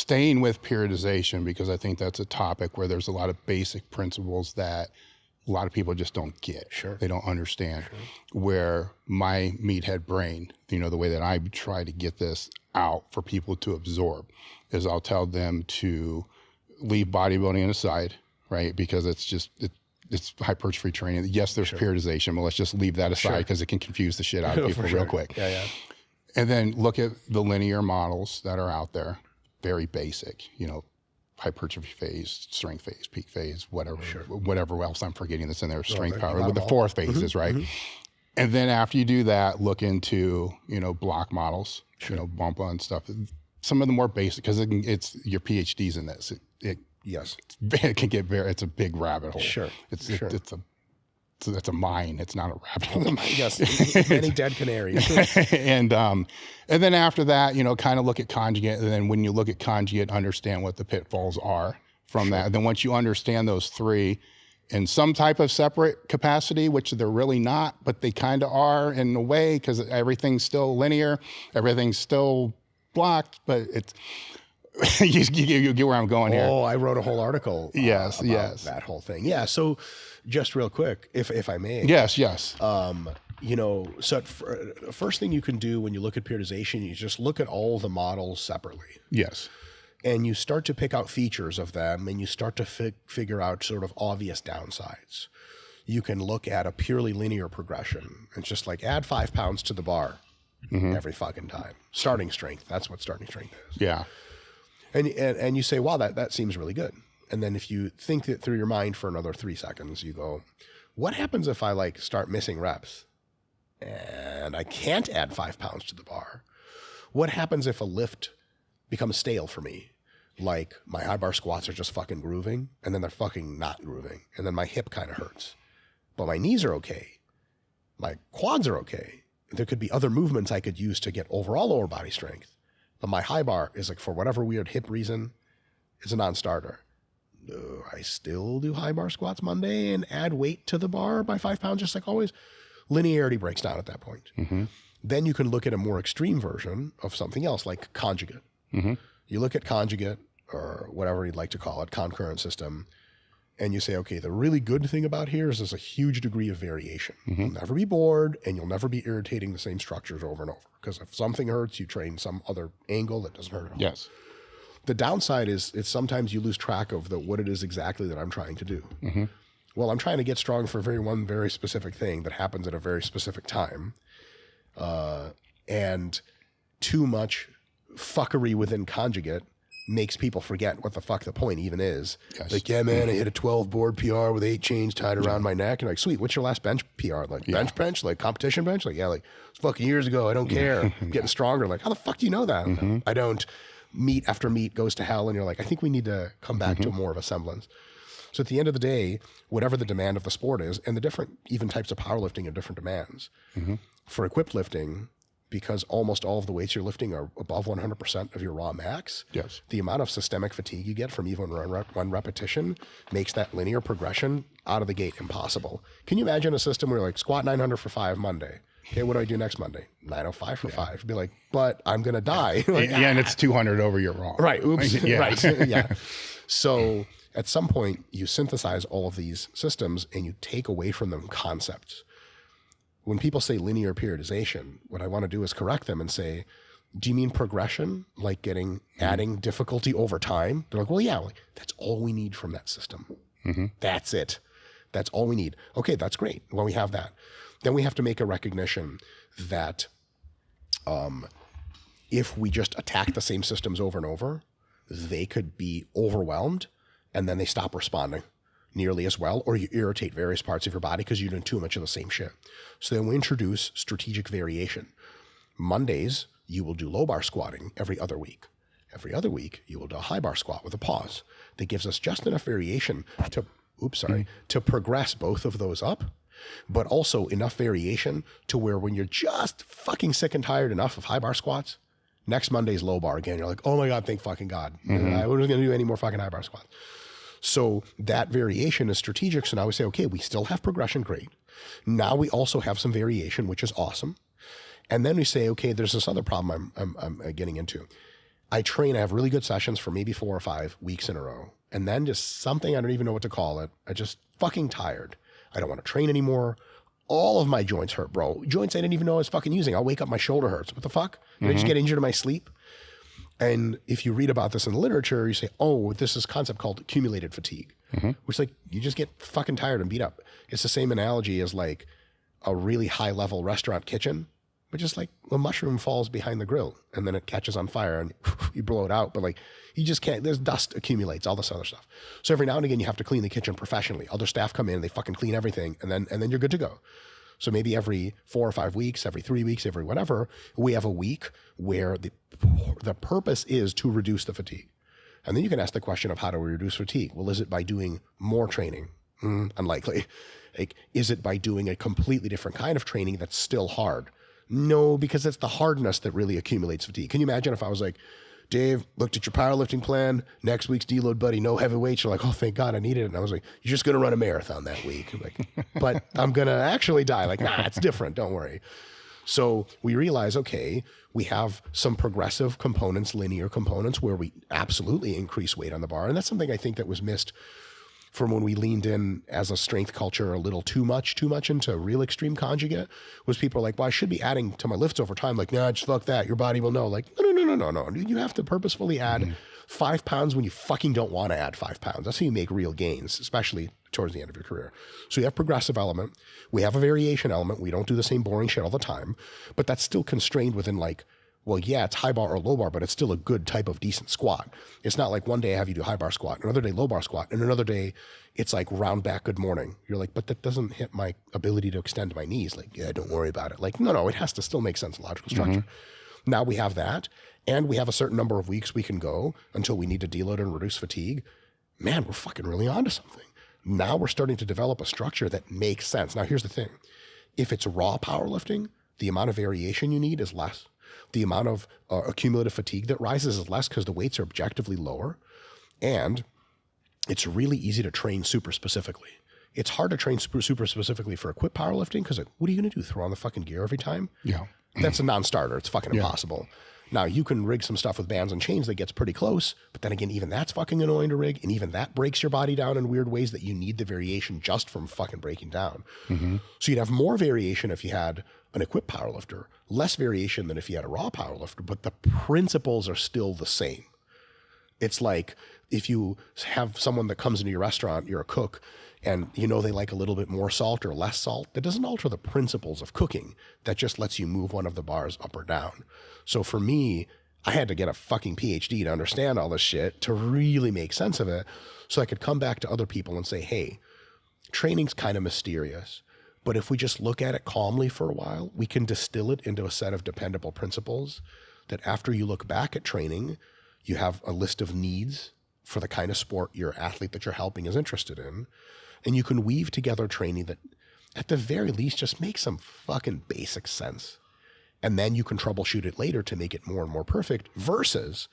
staying with periodization, because I think that's a topic where there's a lot of basic principles that a lot of people just don't get. Sure. They don't understand. Sure. Where my meathead brain, the way that I try to get this out for people to absorb is I'll tell them to leave bodybuilding aside, right? Because it's hypertrophy training. Yes, there's periodization, but let's just leave that aside because it can confuse the shit out of people real quick. Yeah. And then look at the linear models that are out there, very basic, hypertrophy phase, strength phase, peak phase, whatever else I'm forgetting that's in there, strength power, with the 4 phases, right? Mm-hmm. And then after you do that, look into, block models, bump on stuff. Some of the more basic, because it's your PhDs in this. It can get it's a big rabbit hole. Sure. It's a mine. It's not a rabbit hole. Yes, many dead canaries. and then after that, kind of look at conjugate. And then when you look at conjugate, understand what the pitfalls are from that. Then once you understand those 3 in some type of separate capacity, which they're really not, but they kind of are in a way, because everything's still linear, everything's still blocked, but it's you get where I'm going here. Oh, I wrote a whole article. Yes. That whole thing. Yeah. So, just real quick, if I may. Yes. So first thing you can do when you look at periodization, you just look at all the models separately. Yes. And you start to pick out features of them, and you start to figure out sort of obvious downsides. You can look at a purely linear progression. It's just like add 5 pounds to the bar every fucking time. Starting strength. That's what starting strength is. Yeah. And you say, wow, that seems really good. And then if you think it through your mind for another 3 seconds, you go, what happens if I start missing reps and I can't add 5 pounds to the bar? What happens if a lift becomes stale for me? Like my high bar squats are just fucking grooving, and then they're fucking not grooving. And then my hip kind of hurts, but my knees are okay. My quads are okay. There could be other movements I could use to get overall lower body strength. But my high bar is for whatever weird hip reason, is a non-starter. I still do high bar squats Monday and add weight to the bar by 5 pounds, just like always. Linearity breaks down at that point. Mm-hmm. Then you can look at a more extreme version of something else, like conjugate. Mm-hmm. You look at conjugate, or whatever you'd like to call it, concurrent system, and you say, okay, the really good thing about here is there's a huge degree of variation. Mm-hmm. You'll never be bored, and you'll never be irritating the same structures over and over. Because if something hurts, you train some other angle that doesn't hurt at all. Yes. The downside is sometimes you lose track of what it is exactly that I'm trying to do. Mm-hmm. Well, I'm trying to get strong for one very specific thing that happens at a very specific time. And too much fuckery within conjugate makes people forget what the fuck the point even is. Yes. Like, yeah, man, I hit a 12 board PR with 8 chains tied around my neck. And like, sweet, what's your last bench PR? Like bench, like competition bench? Like, yeah, like it's fucking years ago. I don't care. I'm getting stronger. Like, how the fuck do you know that? Mm-hmm. I don't. Meet after meet goes to hell, and you're like, I think we need to come back to more of a semblance. So at the end of the day, whatever the demand of the sport is, and the different even types of powerlifting have different demands. Mm-hmm. For equipped lifting, because almost all of the weights you're lifting are above 100% of your raw max, yes, the amount of systemic fatigue you get from even one repetition makes that linear progression out of the gate impossible. Can you imagine a system where like squat 900 for 5 Monday? Okay, what do I do next Monday? 905 for 5. Be like, but I'm going to die. Like, and it's 200 over your raw. Right. Oops. Right. Yeah. So at some point you synthesize all of these systems and you take away from them concepts. When people say linear periodization, what I want to do is correct them and say, do you mean progression? Like adding difficulty over time? They're like, well, yeah, that's all we need from that system. Mm-hmm. That's it. That's all we need. Okay, that's great. Well, we have that. Then we have to make a recognition that if we just attack the same systems over and over, they could be overwhelmed and then they stop responding nearly as well, or you irritate various parts of your body because you're doing too much of the same shit. So then we introduce strategic variation. Mondays, you will do low bar squatting every other week. Every other week, you will do a high bar squat with a pause. That gives us just enough variation to progress both of those up, but also enough variation to where when you're just fucking sick and tired enough of high bar squats, next Monday's low bar again. You're like, oh my God, thank fucking God. Mm-hmm. I wasn't going to do any more fucking high bar squats. So that variation is strategic. So now we say, okay, we still have progression, great. Now we also have some variation, which is awesome. And then we say, okay, there's this other problem I'm getting into. I train, I have really good sessions for maybe 4 or 5 weeks in a row. And then just something, I don't even know what to call it. I just fucking tired. I don't want to train anymore. All of my joints hurt, bro. Joints I didn't even know I was fucking using. I'll wake up, my shoulder hurts. What the fuck? Did I just get injured in my sleep? And if you read about this in the literature, you say, oh, this is a concept called accumulated fatigue, which like you just get fucking tired and beat up. It's the same analogy as like a really high level restaurant kitchen, but just like a mushroom falls behind the grill and then it catches on fire and you blow it out. But like you just can't, there's dust accumulates, all this other stuff. So every now and again you have to clean the kitchen professionally. Other staff come in, they fucking clean everything and then you're good to go. So maybe every 4 or 5 weeks, every 3 weeks, every whatever, we have a week where the purpose is to reduce the fatigue. And then you can ask the question of how do we reduce fatigue? Well, is it by doing more training? Unlikely. Like, is it by doing a completely different kind of training that's still hard? No, because it's the hardness that really accumulates fatigue. Can you imagine if I was like, Dave, looked at your powerlifting plan, next week's deload, buddy, no heavy weights. You're like, oh, thank God I needed it. And I was like, you're just going to run a marathon that week. I'm like, but I'm going to actually die. Like, nah, it's different. Don't worry. So we realize, okay, we have some progressive components, linear components where we absolutely increase weight on the bar. And that's something I think that was missed from when we leaned in as a strength culture a little too much into real extreme conjugate, was people are like, well, I should be adding to my lifts over time. Like, nah, just fuck that. Your body will know. Like, no. You have to purposefully add 5 pounds when you fucking don't want to add 5 pounds. That's how you make real gains, especially towards the end of your career. So you have progressive element. We have a variation element. We don't do the same boring shit all the time, but that's still constrained within like, well, yeah, it's high bar or low bar, but it's still a good type of decent squat. It's not like one day I have you do high bar squat, another day low bar squat, and another day it's like round back good morning. You're like, but that doesn't hit my ability to extend my knees. Like, yeah, don't worry about it. Like, no, it has to still make sense in logical structure. Now we have that, and we have a certain number of weeks we can go until we need to deload and reduce fatigue. Man, we're fucking really onto something. Now we're starting to develop a structure that makes sense. Now here's the thing. If it's raw powerlifting, the amount of variation you need is less. The amount of accumulative fatigue that rises is less because the weights are objectively lower. And it's really easy to train super specifically. It's hard to train super specifically for equipped powerlifting because what are you going to do? Throw on the fucking gear every time? Yeah. That's a non-starter. It's fucking impossible. Now, you can rig some stuff with bands and chains that gets pretty close, but then again, even that's fucking annoying to rig, and even that breaks your body down in weird ways that you need the variation just from fucking breaking down. So you'd have more variation if you had an equipped powerlifter, less variation than if you had a raw powerlifter, but the principles are still the same. It's like if you have someone that comes into your restaurant, you're a cook, and you know they like a little bit more salt or less salt, that doesn't alter the principles of cooking. That just lets you move one of the bars up or down. So for me, I had to get a fucking PhD to understand all this shit, to really make sense of it, so I could come back to other people and say, hey, training's kind of mysterious, but if we just look at it calmly for a while, we can distill it into a set of dependable principles that after you look back at training, you have a list of needs for the kind of sport your athlete that you're helping is interested in. And you can weave together training that at the very least just makes some fucking basic sense. And then you can troubleshoot it later to make it more and more perfect, versus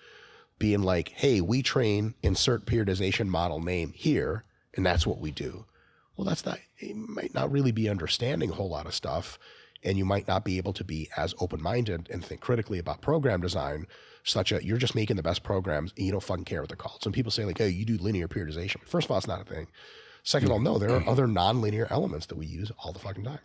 being like, hey, we train, insert periodization model name here, and that's what we do. Well, that's not, you might not really be understanding a whole lot of stuff, and you might not be able to be as open-minded and think critically about program design, such that you're just making the best programs and you don't fucking care what they're called. Some people say like, hey, you do linear periodization. First of all, it's not a thing. Second of all, no, there are other non-linear elements that we use all the fucking time.